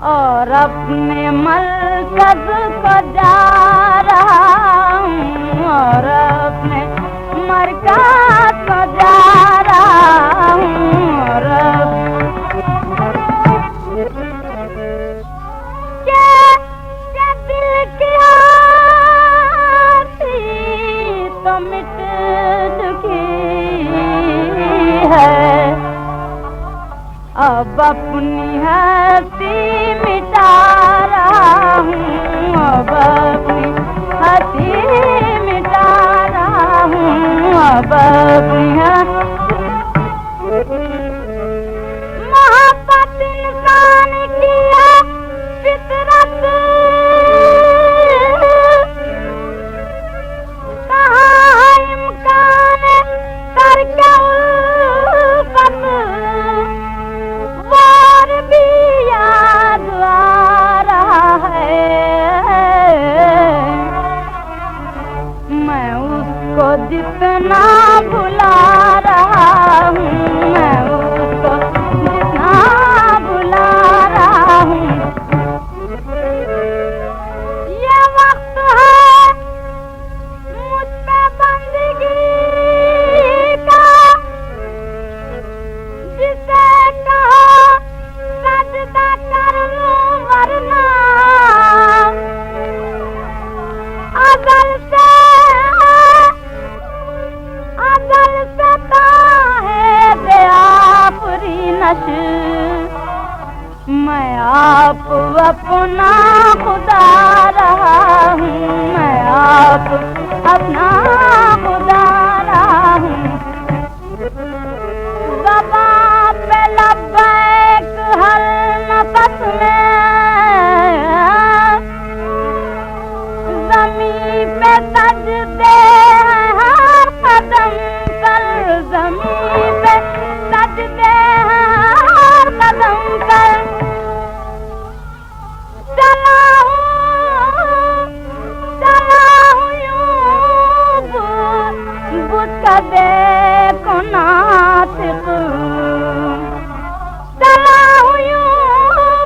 और अपने मरकज को जा रहा हूँ और अपने मरकज को जा रहा हूँ और क्या दिल की आरती तो मिट चुकी है अब अपनी हंसी मिटा रहा हूँ अब अपनी हंसी मिटा रहा हूँ अब अपनी मोहब्बत इंसान की है फितरत कहाँ है इम्कान करके उल्फत वार भी याद आ रहा है मैं उसको जितना भुला रहा हूँ मैं उसको जितना भुला रहा हूँ ये वक्त है मुझ पे बंदगी का जिसे कहो सजदा कर लूं वरना अजल से है बेआफरी नश मैं आप अपना खुदा रहा हूँ मैं आप अपना खुदा रहा हूँ ज़बान पे लब्बैक हर नफ़स में ज़मीन पे सजदे हैं हर कदम पर ज़मीन पे सजदे हैं हर कदम पर चला हूँ यूं बुझ कर देखो नातिक चला हूँ यूं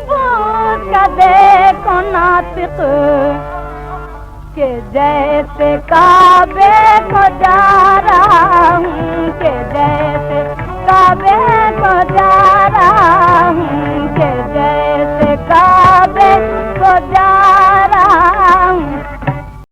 बुझ कर देखो नातिक के जैसे काबे को जा रहा हूँ के जैसे काबे को जा रहा हूँ